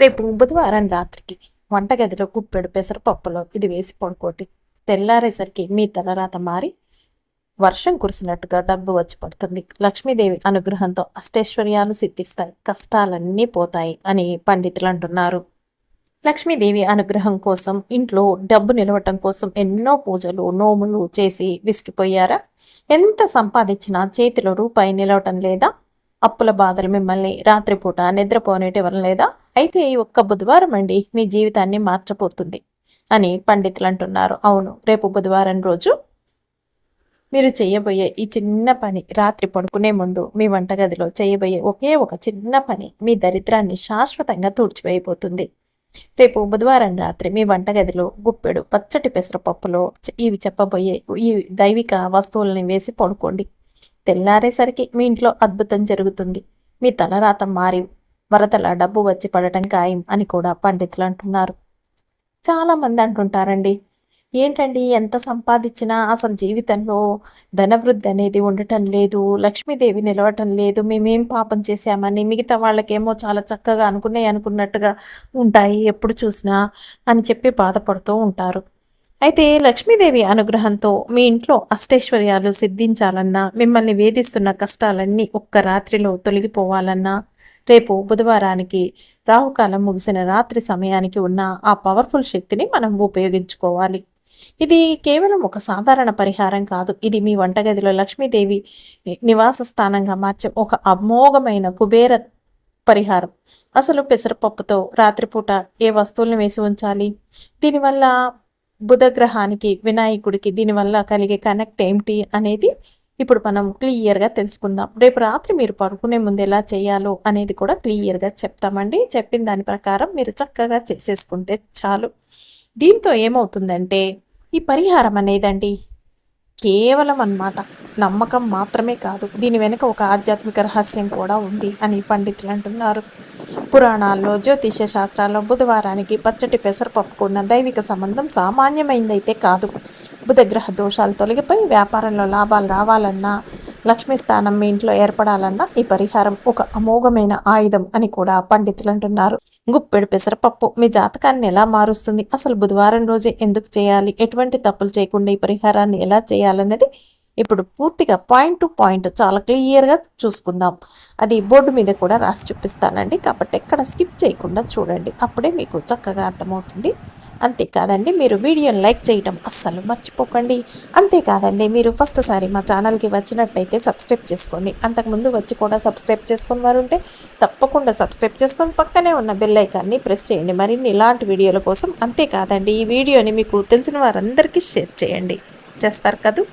రేపు బుధవారం రాత్రికి వంటగదిలో గుప్పెడు పెసరపప్పులో ఇది వేసి పడుకోటి. తెల్లారేసరికి మీ తలరాత మారి వర్షం కురిసినట్టుగా డబ్బు వచ్చి పడుతుంది. లక్ష్మీదేవి అనుగ్రహంతో అష్టైశ్వర్యాలు సిద్ధిస్తాయి, కష్టాలన్నీ పోతాయి అని పండితులు అంటున్నారు. లక్ష్మీదేవి అనుగ్రహం కోసం ఇంట్లో డబ్బు నిలవటం కోసం ఎన్నో పూజలు నోములు చేసి విసిగిపోయారా? ఎంత సంపాదించినా చేతిలో రూపాయి నిలవటం లేదా? అప్పుల బాధలు మిమ్మల్ని రాత్రిపూట నిద్రపోనేటివ్వడం లేదా? అయితే ఈ ఒక్క బుధవారం అండి మీ జీవితాన్ని మార్చబోతుంది అని పండితులు అంటున్నారు. అవును, రేపు బుధవారం రోజు మీరు చేయబోయే ఈ చిన్న పని, రాత్రి పడుకునే ముందు మీ వంటగదిలో చేయబోయే ఒకే ఒక చిన్న పని మీ దరిద్రాన్ని శాశ్వతంగా తుడిచివేయబోతుంది. రేపు బుధవారం రాత్రి మీ వంటగదిలో గుప్పెడు పచ్చటి పెసరపప్పులో ఇవి చెప్పబోయే ఈ దైవిక వస్తువులని వేసి పడుకోండి. తెల్లారేసరికి మీ ఇంట్లో అద్భుతం జరుగుతుంది. మీ తలరాత మారి వరదల డబ్బు వచ్చి పడటం ఖాయం అని కూడా పండితులు అంటున్నారు. చాలామంది అంటుంటారండి, ఏంటండి ఎంత సంపాదించినా అసలు జీవితంలో ధనవృద్ధి అనేది ఉండటం లేదు, లక్ష్మీదేవి నిలవటం లేదు, మేమేం పాపం చేశామని, మిగతా వాళ్ళకేమో చాలా చక్కగా అనుకున్నట్టుగా ఉంటాయి ఎప్పుడు చూసినా అని చెప్పి బాధపడుతూ ఉంటారు. అయితే లక్ష్మీదేవి అనుగ్రహంతో మీ ఇంట్లో అష్టైశ్వర్యాలు సిద్ధించాలన్నా, మిమ్మల్ని వేధిస్తున్న కష్టాలన్నీ ఒక్క రాత్రిలో తొలగిపోవాలన్నా, రేపు బుధవారానికి రాహుకాలం ముగిసిన రాత్రి సమయానికి ఉన్న ఆ పవర్ఫుల్ శక్తిని మనం ఉపయోగించుకోవాలి. ఇది కేవలం ఒక సాధారణ పరిహారం కాదు. ఇది మీ వంటగదిలో లక్ష్మీదేవి నివాస స్థానంగా మార్చే ఒక అమోఘమైన కుబేర పరిహారం. అసలు పెసరపప్పుతో రాత్రిపూట ఏ వస్తువులను వేసి ఉంచాలి? దీనివల్ల బుధగ్రహానికి, వినాయకుడికి దీనివల్ల కలిగే కనెక్ట్ ఏమిటి అనేది ఇప్పుడు మనం క్లియర్గా తెలుసుకుందాం. రేపు రాత్రి మీరు పడుకునే ముందు ఎలా చేయాలో అనేది కూడా క్లియర్గా చెప్తామండి. చెప్పిన దాని ప్రకారం మీరు చక్కగా చేసేసుకుంటే చాలు. దీంతో ఏమవుతుందంటే ఈ పరిహారం అనేదండి కేవలం అన్నమాట నమ్మకం మాత్రమే కాదు, దీని వెనుక ఒక ఆధ్యాత్మిక రహస్యం కూడా ఉంది అని పండితులు అంటున్నారు. పురాణాల్లో, జ్యోతిష్య శాస్త్రాల్లో బుధవారానికి పచ్చటి పెసరపప్పుకున్న దైవిక సంబంధం సామాన్యమైందైతే కాదు. బుధగ్రహ దోషాలు తొలగిపోయి వ్యాపారంలో లాభాలు రావాలన్నా, లక్ష్మీ స్థానం మీ ఇంట్లో ఏర్పడాలన్నా ఈ పరిహారం ఒక అమోఘమైన ఆయుధం అని కూడా పండితులు అంటున్నారు. గుప్పెడు పెసరపప్పు మీ జాతకాన్ని ఎలా మారుస్తుంది, అసలు బుధవారం రోజే ఎందుకు చేయాలి, ఎటువంటి తప్పులు చేయకుండా ఈ పరిహారాన్ని ఎలా చేయాలన్నది ఇప్పుడు పూర్తిగా పాయింట్ టు పాయింట్ చాలా క్లియర్గా చూసుకుందాం. అది బోర్డు మీద కూడా రాసి చూపిస్తానండి, కాబట్టి ఎక్కడ స్కిప్ చేయకుండా చూడండి, అప్పుడే మీకు చక్కగా అర్థమవుతుంది. అంతేకాదండి, మీరు వీడియోని లైక్ చేయడం అస్సలు మర్చిపోకండి. అంతేకాదండి, మీరు ఫస్ట్ సారి మా ఛానల్కి వచ్చినట్టయితే సబ్స్క్రైబ్ చేసుకోండి. అంతకుముందు వచ్చి కూడా సబ్స్క్రైబ్ చేసుకుని వారు ఉంటే తప్పకుండా సబ్స్క్రైబ్ చేసుకొని పక్కనే ఉన్న బెల్ ఐకాన్ని ప్రెస్ చేయండి మరిన్ని ఇలాంటి వీడియోల కోసం. అంతేకాదండి, ఈ వీడియోని మీకు తెలిసిన వారందరికీ షేర్ చేయండి. చేస్తారు కదూ?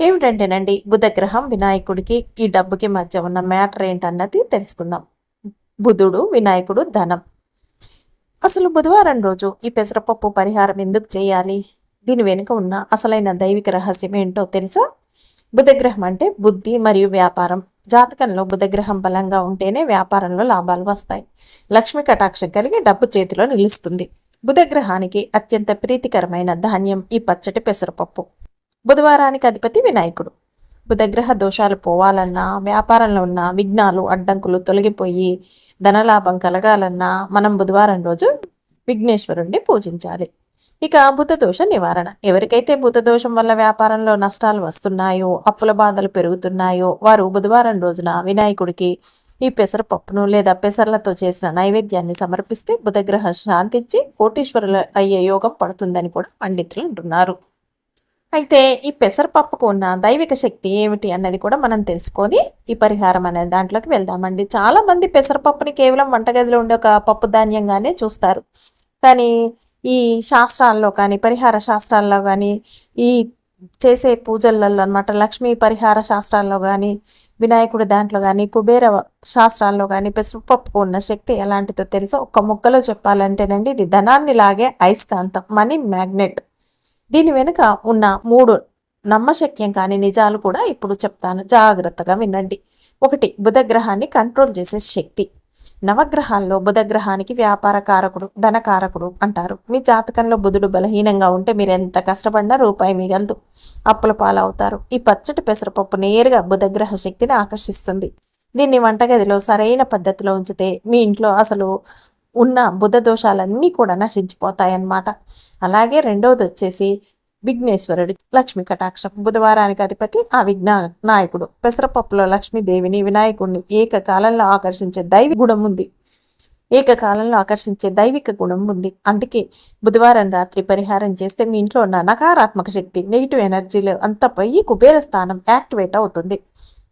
ఏమిటంటేనండి, బుధగ్రహం వినాయకుడికి ఈ డబ్బుకి మధ్య ఉన్న మ్యాటర్ ఏంటన్నది తెలుసుకుందాం. బుధుడు, వినాయకుడు, ధనం. అసలు బుధవారం రోజు ఈ పెసరపప్పు పరిహారం ఎందుకు చేయాలి, దీని వెనుక ఉన్న అసలైన దైవిక రహస్యం ఏంటో తెలుసా? బుధగ్రహం అంటే బుద్ధి మరియు వ్యాపారం. జాతకంలో బుధగ్రహం బలంగా ఉంటేనే వ్యాపారంలో లాభాలు వస్తాయి, లక్ష్మి కటాక్షం కలిగి డబ్బు చేతిలో నిలుస్తుంది. బుధగ్రహానికి అత్యంత ప్రీతికరమైన ధాన్యం ఈ పచ్చటి పెసరపప్పు. బుధవారానికి అధిపతి వినాయకుడు. బుధగ్రహ దోషాలు పోవాలన్నా, వ్యాపారంలో ఉన్న విఘ్నాలు అడ్డంకులు తొలగిపోయి ధనలాభం కలగాలన్నా మనం బుధవారం రోజు విఘ్నేశ్వరుణ్ణి పూజించాలి. ఇక బుధ దోష నివారణ. ఎవరికైతే బుధ దోషం వల్ల వ్యాపారంలో నష్టాలు వస్తున్నాయో, అప్పుల బాధలు పెరుగుతున్నాయో వారు బుధవారం రోజున వినాయకుడికి ఈ పెసరపప్పును లేదా పెసర్లతో చేసిన నైవేద్యాన్ని సమర్పిస్తే బుధగ్రహ శాంతించి కోటీశ్వరులు అయ్యే యోగం పడుతుందని కూడా పండితులు అంటున్నారు. అయితే ఈ పెసరపప్పుకు ఉన్న దైవిక శక్తి ఏమిటి అన్నది కూడా మనం తెలుసుకొని ఈ పరిహారం అనే దాంట్లోకి వెళ్దామండి. చాలామంది పెసరపప్పుని కేవలం వంటగదిలో ఉండే ఒక పప్పు ధాన్యంగానే చూస్తారు. కానీ ఈ శాస్త్రాల్లో కానీ, పరిహార శాస్త్రాల్లో కానీ, ఈ చేసే పూజలలో అనమాట, లక్ష్మీ పరిహార శాస్త్రాల్లో కానీ, వినాయకుడి దాంట్లో కానీ, కుబేర శాస్త్రాల్లో కానీ పెసరపప్పుకు ఉన్న శక్తి ఎలాంటిదో తెలుసో ఒక్క ముక్కలో చెప్పాలంటేనండి, ఇది ధనాన్ని లాగే అయస్కాంతం, మనీ మ్యాగ్నెట్. దీని వెనుక ఉన్న 3 నమ్మశక్యం కాని నిజాలు కూడా ఇప్పుడు చెప్తాను, జాగ్రత్తగా వినండి. 1. బుధగ్రహాన్ని కంట్రోల్ చేసే శక్తి. నవగ్రహాల్లో బుధగ్రహానికి వ్యాపార కారకుడు, ధనకారకుడు అంటారు. మీ జాతకంలో బుధుడు బలహీనంగా ఉంటే మీరు ఎంత కష్టపడినా రూపాయి మిగలదు, అప్పుల పాలవుతారు. ఈ పచ్చటి పెసరపప్పు నేరుగా బుధగ్రహ శక్తిని ఆకర్షిస్తుంది. దీన్ని వంటగదిలో సరైన పద్ధతిలో ఉంచితే మీ ఇంట్లో అసలు ఉన్న బుధ దోషాలన్నీ కూడా నశించిపోతాయన్నమాట. అలాగే రెండవది వచ్చేసి విఘ్నేశ్వరుడి లక్ష్మీ కటాక్షం. బుధవారానికి అధిపతి ఆ నాయకుడు. పెసరపప్పులో లక్ష్మీదేవిని వినాయకుడిని ఏకకాలంలో ఆకర్షించే దైవ గుణం ఉంది. ఏకకాలంలో ఆకర్షించే దైవిక గుణం ఉంది. అందుకే బుధవారం రాత్రి పరిహారం చేస్తే మీ ఇంట్లో ఉన్న నకారాత్మక శక్తి, నెగిటివ్ ఎనర్జీలు అంతా పోయి కుబేర స్థానం యాక్టివేట్ అవుతుంది.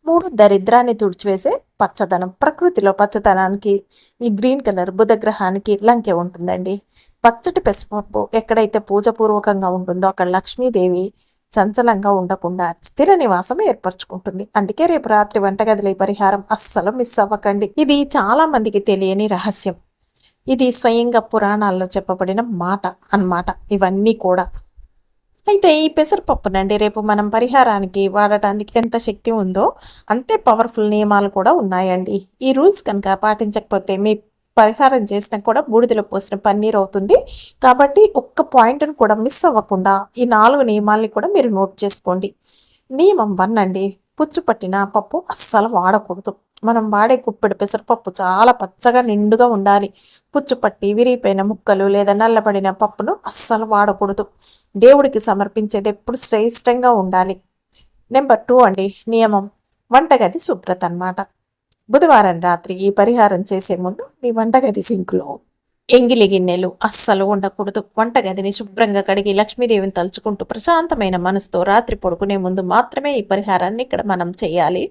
3 దరిద్రాన్ని తుడిచివేసే పచ్చదనం. ప్రకృతిలో పచ్చదనానికి ఈ గ్రీన్ కలర్ బుధగ్రహానికి లంకె ఉంటుందండి. పచ్చటి పెసరపప్పు ఎక్కడైతే పూజపూర్వకంగా ఉంటుందో అక్కడ లక్ష్మీదేవి చంచలంగా ఉండకుండా స్థిర నివాసం ఏర్పరచుకుంటుంది. అందుకే రేపు రాత్రి వంటగదిలో పరిహారం అస్సలు మిస్ అవ్వకండి. ఇది చాలా మందికి తెలియని రహస్యం. ఇది స్వయంగా పురాణాల్లో చెప్పబడిన మాట అన్నమాట ఇవన్నీ కూడా. అయితే ఈ పెసరపప్పునండి రేపు మనం పరిహారానికి వాడటానికి ఎంత శక్తి ఉందో అంతే పవర్ఫుల్ నియమాలు కూడా ఉన్నాయండి. ఈ రూల్స్ కనుక పాటించకపోతే మీ పరిహారం చేసినా కూడా బూడిదలో పోసిన పన్నీర్ అవుతుంది. కాబట్టి ఒక్క పాయింట్ను కూడా మిస్ అవ్వకుండా ఈ 4 నియమాల్ని కూడా మీరు నోట్ చేసుకోండి. నియమం 1 అండి, పుచ్చు పట్టిన పప్పు అస్సలు వాడకూడదు. మనం వాడే కుప్పెడు పెసరపప్పు చాలా పచ్చగా నిండుగా ఉండాలి. పుచ్చు పట్టి విరిగిపోయిన ముక్కలు లేదా నల్లబడిన పప్పును అస్సలు వాడకూడదు. దేవుడికి సమర్పించేది ఎప్పుడు శ్రేష్టంగా ఉండాలి. నెంబర్ 2 అండి, నియమం వంటగది శుభ్రత అన్నమాట. బుధవారం రాత్రి ఈ పరిహారం చేసే ముందు మీ వంటగది సింక్లో ఎంగిలి గిన్నెలు అస్సలు ఉండకూడదు. వంటగదిని శుభ్రంగా కడిగి లక్ష్మీదేవిని తలుచుకుంటూ ప్రశాంతమైన మనసుతో రాత్రి పడుకునే ముందు మాత్రమే ఈ పరిహారాన్ని ఇక్కడ మనం చేయాలి.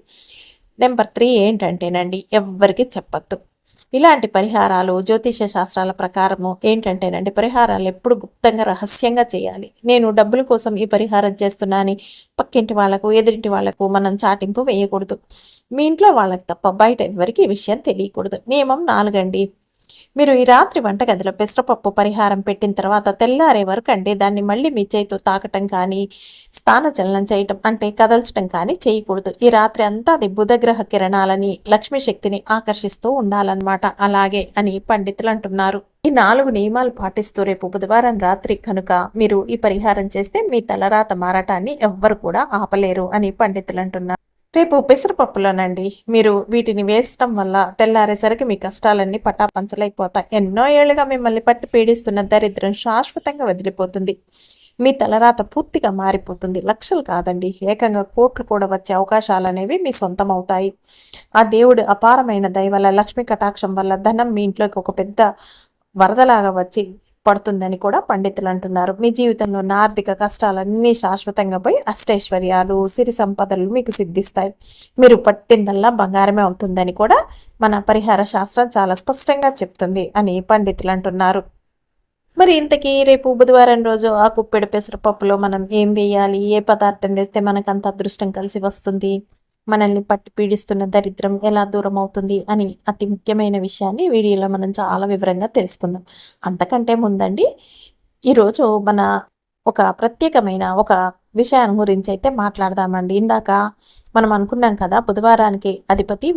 నెంబర్ 3 ఏంటంటేనండి, ఎవ్వరికి చెప్పద్దు. ఇలాంటి పరిహారాలు జ్యోతిష శాస్త్రాల ప్రకారము ఏంటంటేనండి, పరిహారాలు ఎప్పుడు గుప్తంగా రహస్యంగా చేయాలి. నేను డబ్బుల కోసం ఈ పరిహారం చేస్తున్నాను పక్కింటి వాళ్లకు ఎదురింటి వాళ్లకు మనం చాటింపు వేయకూడదు. మీ ఇంట్లో వాళ్ళకి తప్ప బయట ఎవరికి ఈ విషయం తెలియకూడదు. నియమం 4 అండి, మీరు ఈ రాత్రి వంటగదిలో పెసరపప్పు పరిహారం పెట్టిన తర్వాత తెల్లారే వరకు అంటే దాన్ని మళ్ళీ మీ చేతితో తాకటం కానీ స్థానచలనం చేయటం అంటే కదల్చడం కానీ చేయకూడదు. ఈ రాత్రి అంతా అది బుధగ్రహ కిరణాలని లక్ష్మీ శక్తిని ఆకర్షిస్తూ ఉండాలన్నమాట. అలాగే అని పండితులు అంటున్నారు. ఈ 4 నియమాలు పాటిస్తూ రేపు బుధవారం రాత్రి కనుక మీరు ఈ పరిహారం చేస్తే మీ తలరాత మారటాన్ని ఎవ్వరు కూడా ఆపలేరు అని పండితులు అంటున్నారు. రేపు పెసరపప్పులోనండి మీరు వీటిని వేసడం వల్ల తెల్లారేసరికి మీ కష్టాలన్నీ పటాపంచలైపోతాయి. ఎన్నో ఏళ్ళుగా మిమ్మల్ని పట్టి పీడిస్తున్న దరిద్రం శాశ్వతంగా వదిలిపోతుంది. మీ తలరాత పూర్తిగా మారిపోతుంది. లక్షలు కాదండి, ఏకంగా కోట్లు కూడా వచ్చే అవకాశాలు అనేవి మీ సొంతం అవుతాయి. ఆ దేవుడు అపారమైన దయ వల్ల లక్ష్మీ కటాక్షం వల్ల ధనం మీ ఇంట్లోకి ఒక పెద్ద వరదలాగా వచ్చి పడుతుందని కూడా పండితులు అంటున్నారు. మీ జీవితంలో ఉన్న ఆర్థిక కష్టాలన్నీ శాశ్వతంగా పోయి అష్టైశ్వర్యాలు సిరి సంపదలు మీకు సిద్ధిస్తాయి. మీరు పట్టిందల్లా బంగారమే అవుతుందని కూడా మన పరిహార శాస్త్రం చాలా స్పష్టంగా చెప్తుంది అని పండితులు అంటున్నారు. మరి ఇంతకీ రేపు బుధవారం రోజు ఆ కుప్పెడు పెసరపప్పులో మనం ఏం వేయాలి, ఏ పదార్థం వేస్తే మనకు అంత అదృష్టం కలిసి వస్తుంది, మనల్ని పట్టి పీడిస్తున్న దరిద్రం ఎలా దూరం అవుతుంది అని అతి ముఖ్యమైన విషయాన్ని వీడియోలో మనం చాలా వివరంగా తెలుసుకుందాం. అంతకంటే ముందండి ఈరోజు మన ఒక ప్రత్యేకమైన ఒక విషయం గురించి అయితే మాట్లాడదామండి. ఇందాక మనం అనుకున్నాం కదా బుధవారానికి అధిపతి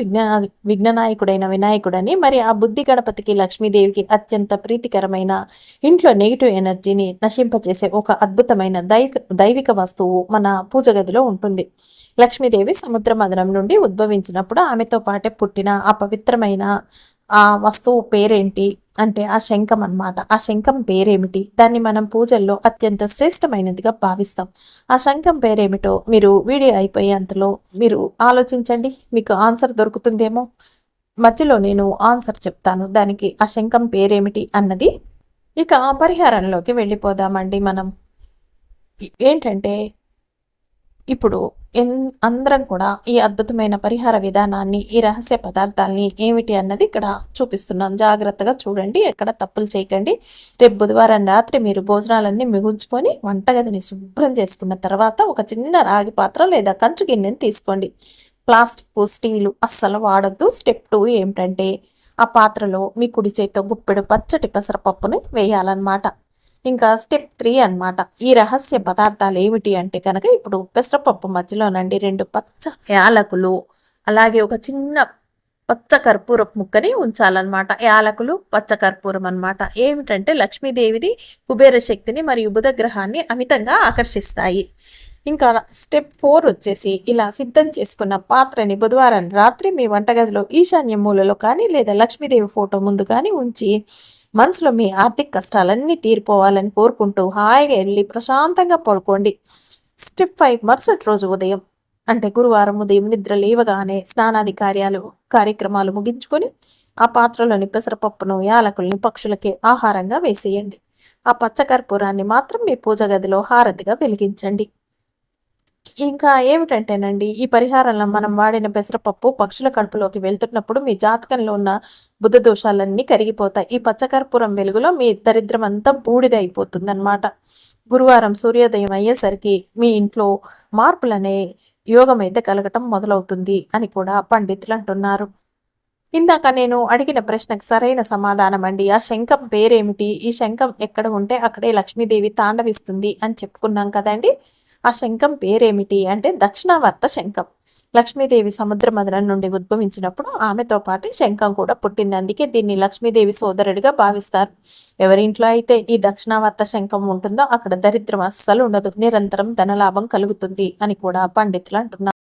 విఘ్ననాయకుడైన వినాయకుడని. మరి ఆ బుద్ధి గణపతికి లక్ష్మీదేవికి అత్యంత ప్రీతికరమైన ఇంట్లో నెగిటివ్ ఎనర్జీని నశింపచేసే ఒక అద్భుతమైన దైవిక వస్తువు మన పూజ గదిలో ఉంటుంది. లక్ష్మీదేవి సముద్ర మదనం నుండి ఉద్భవించినప్పుడు ఆమెతో పాటే పుట్టిన ఆ పవిత్రమైన ఆ వస్తువు పేరేంటి అంటే ఆ శంఖం అన్నమాట. ఆ శంఖం పేరేమిటి, దాన్ని మనం పూజల్లో అత్యంత శ్రేష్టమైనదిగా భావిస్తాం. ఆ శంఖం పేరేమిటో మీరు వీడియో అయిపోయేంతలో మీరు ఆలోచించండి, మీకు ఆన్సర్ దొరుకుతుందేమో. మధ్యలో నేను ఆన్సర్ చెప్తాను దానికి ఆ శంఖం పేరేమిటి అన్నది. ఇక ఆ పరిహారంలోకి వెళ్ళిపోదామండి. మనం ఏంటంటే ఇప్పుడు అందరం కూడా ఈ అద్భుతమైన పరిహార విధానాన్ని ఈ రహస్య పదార్థాలని ఏమిటి అన్నది ఇక్కడ చూపిస్తున్నాను. జాగ్రత్తగా చూడండి, ఎక్కడ తప్పులు చేయకండి. రేపు బుధవారం రాత్రి మీరు భోజనాలన్నీ మిగుల్చుకొని వంటగదిని శుభ్రం చేసుకున్న తర్వాత ఒక చిన్న రాగి పాత్ర లేదా కంచు గిన్నెని తీసుకోండి. ప్లాస్టిక్ స్టీలు అస్సలు వాడద్దు. స్టెప్ 2 ఏమిటంటే ఆ పాత్రలో మీ కుడి చేతితో గుప్పెడు పచ్చటి పెసరపప్పుని వేయాలన్నమాట. ఇంకా స్టెప్ 3 అన్నమాట. ఈ రహస్య పదార్థాలు ఏమిటి అంటే కనుక ఇప్పుడు పెసరపప్పు మధ్యలోనండి 2 పచ్చ యాలకులు అలాగే ఒక చిన్న పచ్చ కర్పూరపు ముక్కని ఉంచాలన్నమాట. యాలకులు పచ్చ కర్పూరం అన్నమాట. ఏమిటంటే లక్ష్మీదేవిది కుబేర శక్తిని మరియు బుధ గ్రహాన్ని అమితంగా ఆకర్షిస్తాయి. ఇంకా స్టెప్ 4 వచ్చేసి ఇలా సిద్ధం చేసుకున్న పాత్రని బుధవారం రాత్రి మీ వంటగదిలో ఈశాన్య మూలలో కానీ లేదా లక్ష్మీదేవి ఫోటో ముందు కానీ ఉంచి మనసులో మీ ఆర్థిక కష్టాలన్నీ తీరిపోవాలని కోరుకుంటూ హాయిగా వెళ్ళి ప్రశాంతంగా పడుకోండి. స్టెప్ 5 మరుసటి రోజు ఉదయం అంటే గురువారం ఉదయం నిద్ర లేవగానే స్నానాది కార్యక్రమాలు ముగించుకొని ఆ పాత్రలోని పెసరపప్పును యాలకుల్ని పక్షులకి ఆహారంగా వేసేయండి. ఆ పచ్చకర్పూరాన్ని మాత్రం మీ పూజ గదిలో హారతిగా వెలిగించండి. ఇంకా ఏమిటంటేనండి, ఈ పరిహారంలో మనం వాడిన పెసరపప్పు పక్షుల కడుపులోకి వెళ్తున్నప్పుడు మీ జాతకంలో ఉన్న బుధ దోషాలన్నీ కరిగిపోతాయి. ఈ పచ్చకర్పూరం వెలుగులో మీ దరిద్రం అంతా బూడిదైపోతుందన్నమాట. గురువారం సూర్యోదయం అయ్యేసరికి మీ ఇంట్లో మార్పులనే యోగం అయితే కలగటం మొదలవుతుంది అని కూడా పండితులు అంటున్నారు. ఇందాక నేను అడిగిన ప్రశ్నకు సరైన సమాధానం అండి. ఆ శంఖం పేరేమిటి? ఈ శంఖం ఎక్కడ ఉంటే అక్కడే లక్ష్మీదేవి తాండవిస్తుంది అని చెప్పుకున్నాం కదండి. ఆ శంఖం పేరేమిటి అంటే దక్షిణావర్త శంఖం. లక్ష్మీదేవి సముద్ర మదనం నుండి ఉద్భవించినప్పుడు ఆమెతో పాటు శంఖం కూడా పుట్టింది. అందుకే దీన్ని లక్ష్మీదేవి సోదరుడిగా భావిస్తారు. ఎవరింట్లో అయితే ఈ దక్షిణావర్త శంఖం ఉంటుందో అక్కడ దరిద్రం అస్సలు ఉండదు, నిరంతరం ధనలాభం కలుగుతుంది అని కూడా పండితులు అంటున్నారు.